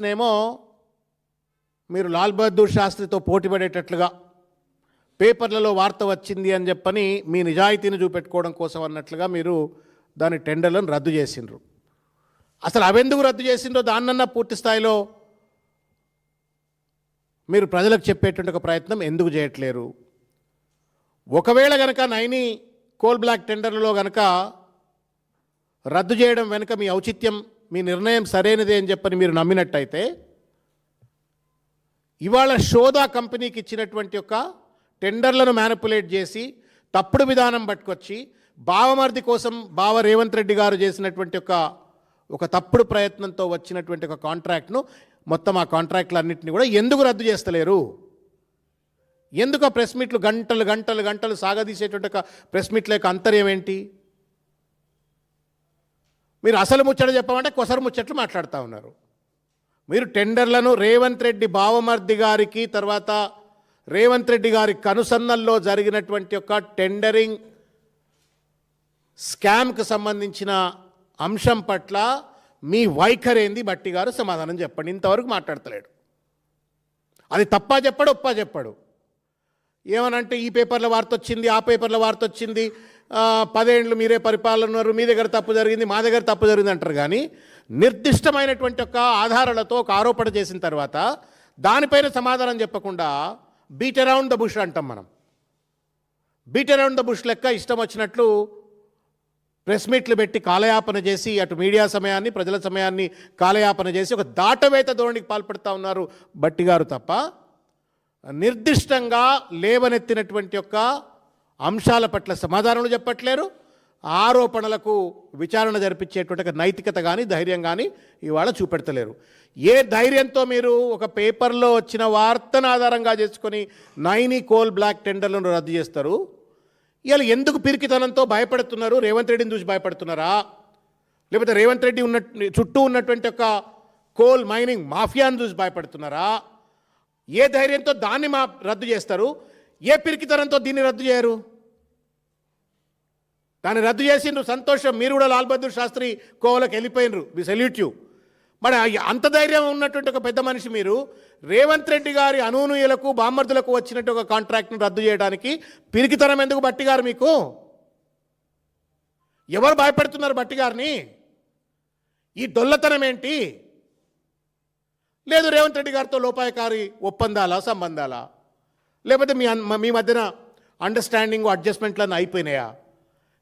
నేమో మీరు లాల్ బహదూర్ శాస్త్రితో పోటీపడేటట్లుగా పేపర్లలో వార్త వచ్చింది అని చెప్పని మీ నిజాయితీని చూపెట్టుకోవడం కోసం అన్నట్లుగా మీరు దాని టెండర్లను రద్దు చేసిండ్రు. అసలు అవెందుకు రద్దు చేసిండ్రో దాన్నన్నా పూర్తి స్థాయిలో మీరు ప్రజలకు చెప్పేటువంటి ఒక ప్రయత్నం ఎందుకు చేయట్లేరు? ఒకవేళ గనక నైని కోల్ బ్లాక్ టెండర్లలో గనక రద్దు చేయడం వెనుక మీ ఔచిత్యం, మీ నిర్ణయం సరైనదే అని చెప్పని మీరు నమ్మినట్టయితే ఇవాళ షోదా కంపెనీకి ఇచ్చినటువంటి యొక్క టెండర్లను మ్యానిపులేట్ చేసి తప్పుడు విధానం పట్టుకొచ్చి బావమర్ది కోసం బావ రేవంత్ రెడ్డి గారు చేసినటువంటి ఒక తప్పుడు ప్రయత్నంతో వచ్చినటువంటి ఒక కాంట్రాక్ట్ను మొత్తం ఆ కాంట్రాక్టులన్నింటినీ కూడా ఎందుకు రద్దు చేస్తలేరు? ఎందుకు ఆ ప్రెస్ మీట్లు గంటలు గంటలు గంటలు సాగదీసేటువంటి ఒక ప్రెస్ మీట్ల యొక్క అంతర్యం ఏంటి? మీరు అసలు ముచ్చట చెప్పమంటే కొసరు ముచ్చట్లు మాట్లాడుతూ ఉన్నారు. మీరు టెండర్లను రేవంత్ రెడ్డి బావమర్ది గారికి తర్వాత రేవంత్ రెడ్డి గారి కనుసన్నల్లో జరిగినటువంటి ఒక టెండరింగ్ స్కామ్కి సంబంధించిన అంశం పట్ల మీ వైఖరేంది బట్టి గారు సమాధానం చెప్పండి. ఇంతవరకు మాట్లాడతలేడు. అది తప్పా చెప్పాడు, ఒప్పా చెప్పాడు. ఏమనంటే ఈ పేపర్లో వార్త వచ్చింది, ఆ పేపర్లో వార్త వచ్చింది, 10 ఏళ్ళు మీరే పరిపాలన ఉన్నారు, మీ దగ్గర తప్పు జరిగింది, మా దగ్గర తప్పు జరిగింది అంటారు. కానీ నిర్దిష్టమైనటువంటి ఒక ఆధారాలతో ఒక ఆరోపణ చేసిన తర్వాత దానిపైన సమాధానం చెప్పకుండా బీట్ అరౌండ్ ద బుష్ అంటాం మనం. బీట్ అరౌండ్ ద బుష్ లెక్క ఇష్టం వచ్చినట్లు ప్రెస్ మీట్లు పెట్టి కాలయాపన చేసి అటు మీడియా సమయాన్ని ప్రజల సమయాన్ని కాలయాపన చేసి ఒక దాటవేత ధోరణికి పాల్పడుతూ ఉన్నారు బట్టి గారు తప్ప నిర్దిష్టంగా లేవనెత్తినటువంటి యొక్క అంశాల పట్ల సమాధానాలు చెప్పట్లేరు. ఆరోపణలకు విచారణ జరిపించేటువంటి నైతికత కానీ ధైర్యం కానీ ఇవాళ చూపెడతలేరు. ఏ ధైర్యంతో మీరు ఒక పేపర్లో వచ్చిన వార్తను ఆధారంగా చేసుకొని నైని కోల్ బ్లాక్ టెండర్లను రద్దు చేస్తారు? ఇవాళ ఎందుకు పిరికితనంతో భయపడుతున్నారు? రేవంత్ రెడ్డిని చూసి భయపడుతున్నారా? లేకపోతే రేవంత్ రెడ్డి చుట్టూ ఉన్నటువంటి ఒక కోల్ మైనింగ్ మాఫియాను చూసి భయపడుతున్నారా? ఏ ధైర్యంతో దాన్ని రద్దు చేస్తారు? ఏ పిరికితనంతో దీన్ని రద్దు చేయరు? దాన్ని రద్దు చేసిండ్రు, సంతోషం. మీరు కూడా లాల్ బహదూర్ శాస్త్రి కోవలకు వెళ్ళిపోయినరు, వి సెల్యూట్ యూ. మరి అంత ధైర్యం ఉన్నటువంటి ఒక పెద్ద మనిషి మీరు రేవంత్ రెడ్డి గారి అనూనీయులకు బామ్మర్దులకు వచ్చినట్టు ఒక కాంట్రాక్ట్ను రద్దు చేయడానికి పిరికితనం ఎందుకు బట్టి గారు? మీకు ఎవరు భయపెడుతున్నారు బట్టి గారిని? ఈ డొల్లతనం ఏంటి? లేదు రేవంత్ రెడ్డి గారితో లోపాయకారి ఒప్పందాలా, సంబంధాలా? లేకపోతే మీ మధ్యన అండర్స్టాండింగ్ అడ్జస్ట్మెంట్లను అయిపోయినాయా?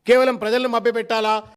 కేవలం ప్రజలను మభ్యపెట్టాలా,